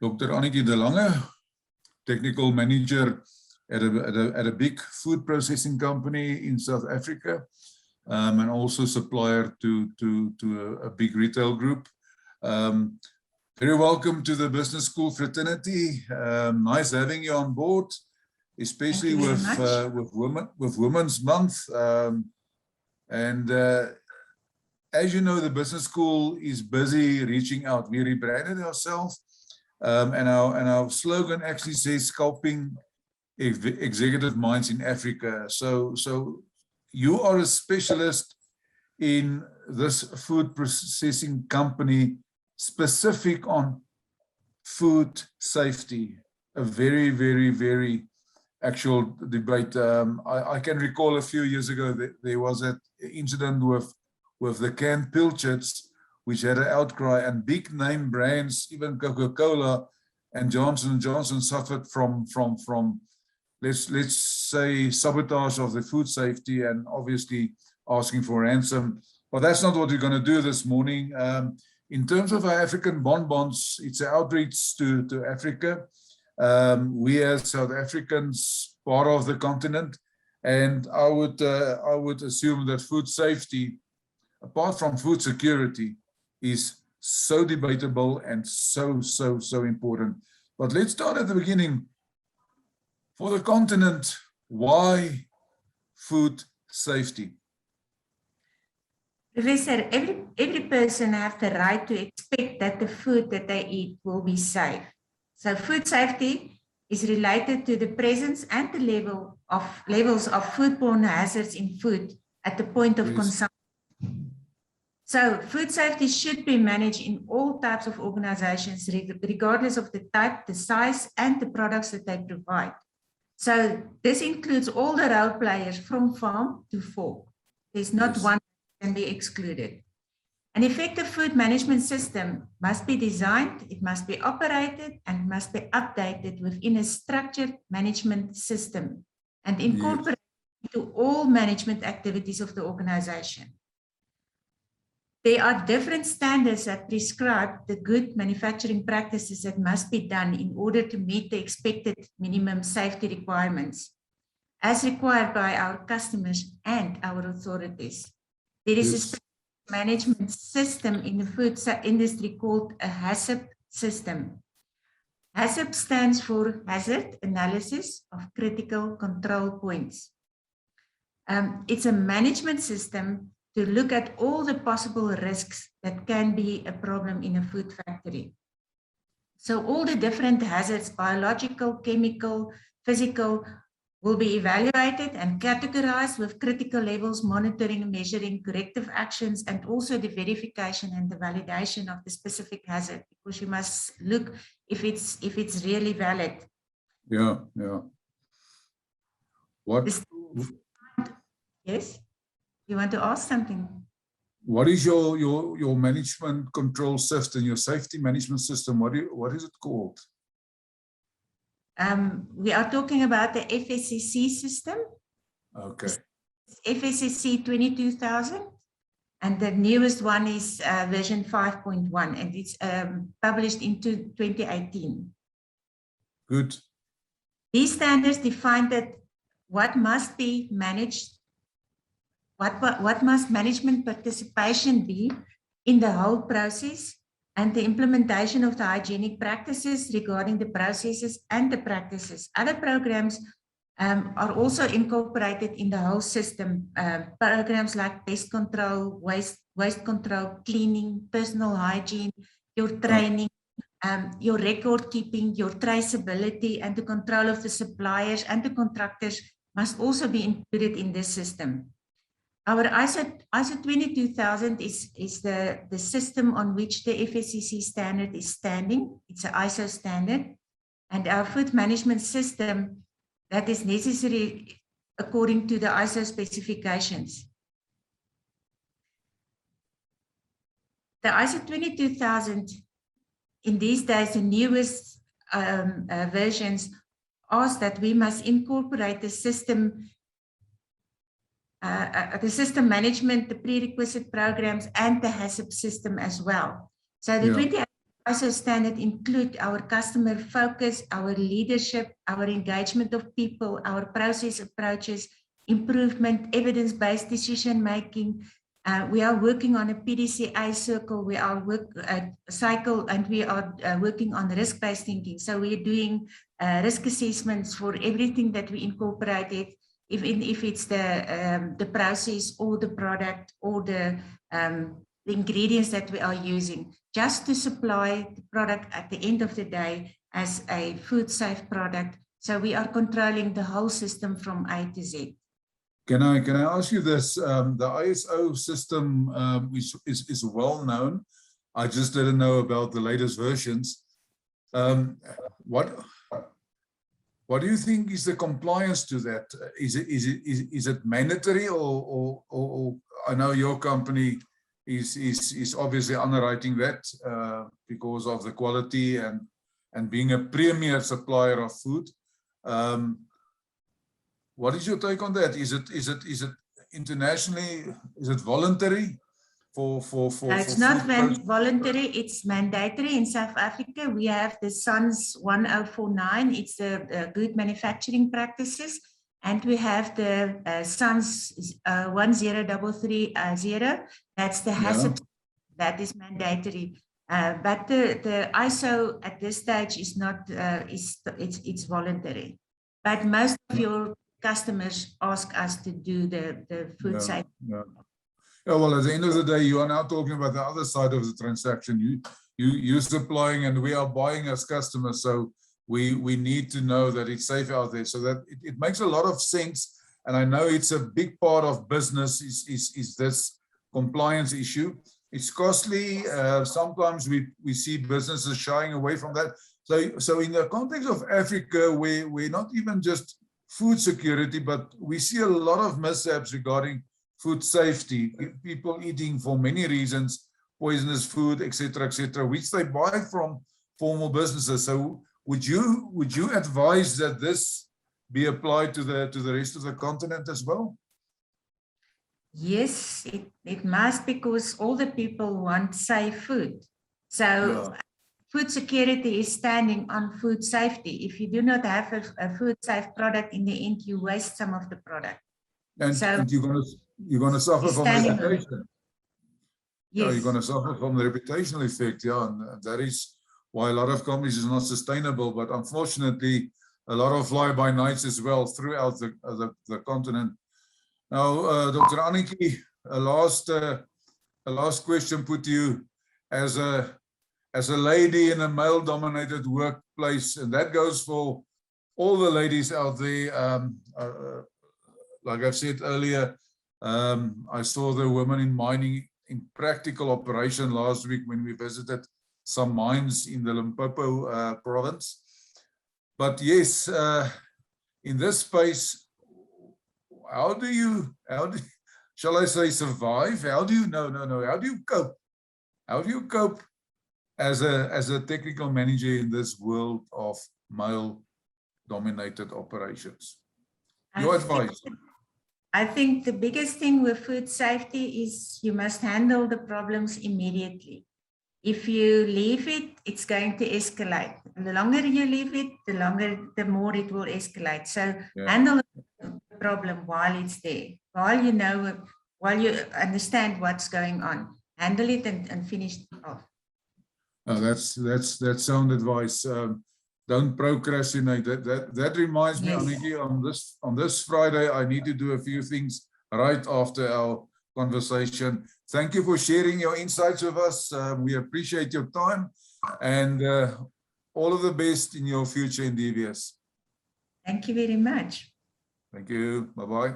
Dr. Annetjie de Lange, technical manager at a big food processing company in South Africa, and also supplier to a big retail group. Very welcome to the business school fraternity. Nice having you on board, especially with Women's Month. As you know, the business school is busy reaching out. We rebranded ourselves, and our slogan actually says sculpting executive minds in Africa. So you are a specialist in this food processing company specific on food safety, a very, very, very actual debate. I can recall a few years ago that there was an incident with the canned pilchards, which had an outcry, and big name brands, even Coca-Cola and Johnson & Johnson, suffered from let's say sabotage of the food safety, and obviously asking for ransom. But that's not what we're going to do this morning. In terms of our African bonbons, it's an outreach to Africa. We as South Africans, part of the continent, and I would assume that food safety, apart from food security, is so debatable and so important. But let's start at the beginning. For the continent, why food safety? Professor, every person has the right to expect that the food that they eat will be safe. So food safety is related to the presence and the levels of foodborne hazards in food at the point of consumption. So food safety should be managed in all types of organizations, regardless of the type, the size, and the products that they provide. So this includes all the role players from farm to fork. There's not one that can be excluded. An effective food management system must be designed, it must be operated, and must be updated within a structured management system and incorporated into all management activities of the organization. There are different standards that prescribe the good manufacturing practices that must be done in order to meet the expected minimum safety requirements, as required by our customers and our authorities. There is a management system in the food industry called a HACCP system. HACCP stands for Hazard Analysis of Critical Control Points. It's a management system to look at all the possible risks that can be a problem in a food factory. So all the different hazards, biological, chemical, physical, will be evaluated and categorized with critical levels, monitoring, measuring, corrective actions, and also the verification and the validation of the specific hazard, because you must look if it's really valid. Yeah. What? Yes? You want to ask something? What is your management control system, your safety management system? What is it called? We are talking about the FSCC system. Okay. FSCC 22000, and the newest one is version 5.1, and it's published in 2018. Good. These standards define that what must be managed. What must management participation be in the whole process, and the implementation of the hygienic practices regarding the processes and the practices. Other programs are also incorporated in the whole system. Programs like pest control, waste control, cleaning, personal hygiene, your training, your record keeping, your traceability, and the control of the suppliers and the contractors must also be included in this system. Our ISO 22000 is the system on which the FSCC standard is standing. It's an ISO standard, and our food management system that is necessary according to the ISO specifications. The ISO 22000, in these days, the newest versions, ask that we must incorporate the system management, the prerequisite programs, and the HACCP system as well. So the ISO standard include our customer focus, our leadership, our engagement of people, our process approaches, improvement, evidence-based decision making. We are working on a PDCA circle. We are cycle, and we are working on risk-based thinking. So we're doing risk assessments for everything that we incorporated, even if it's the process or the product or the ingredients that we are using, just to supply the product at the end of the day as a food safe product. So we are controlling the whole system from A to Z. Can I ask you this? The ISO system is well known. I just didn't know about the latest versions. What do you think is the compliance to that? Is it mandatory, or I know your company is obviously underwriting that because of the quality and being a premier supplier of food. What is your take on that? Is it internationally? Is it voluntary for it's not voluntary, it's mandatory. In South Africa, we have the SANS 1049, it's the good manufacturing practices, and we have the SANS 10330, that's the hazard, that is mandatory. But the ISO at this stage is not, it's voluntary. But most of your customers ask us to do the food safety. Yeah, well, at the end of the day, you are now talking about the other side of the transaction. You're supplying and we are buying as customers. So we need to know that it's safe out there. So that it makes a lot of sense. And I know it's a big part of business is this compliance issue. It's costly. Sometimes we see businesses shying away from that. So in the context of Africa, we're not even just food security, but we see a lot of mishaps regarding food safety. People eating for many reasons, poisonous food, etc., which they buy from formal businesses. So would you advise that this be applied to the rest of the continent as well? Yes, it must, because all the people want safe food. So food security is standing on food safety. If you do not have a food safe product, in the end, you waste some of the product. And you're gonna suffer from reputation. Yes. You're gonna suffer from the reputational effect, and that is why a lot of companies is not sustainable. But unfortunately, a lot of fly-by-nights as well throughout the continent. Now, Dr. Annetjie, a last question put to you as a lady in a male-dominated workplace, and that goes for all the ladies out there. Like I've said earlier, I saw the women in mining in practical operation last week when we visited some mines in the Limpopo province. But yes, in this space, how do you, shall I say, survive? How do you how do you cope? How do you cope as a technical manager in this world of male-dominated operations? Your advice. I think the biggest thing with food safety is you must handle the problems immediately. If you leave it, it's going to escalate. And the longer you leave it, the more it will escalate. So handle the problem while it's there, while you understand what's going on. Handle it and finish it off. That's sound advice. Don't procrastinate. That reminds me, Annetjie, on this Friday, I need to do a few things right after our conversation. Thank you for sharing your insights with us. We appreciate your time, and all of the best in your future endeavors. Thank you very much. Thank you. Bye-bye.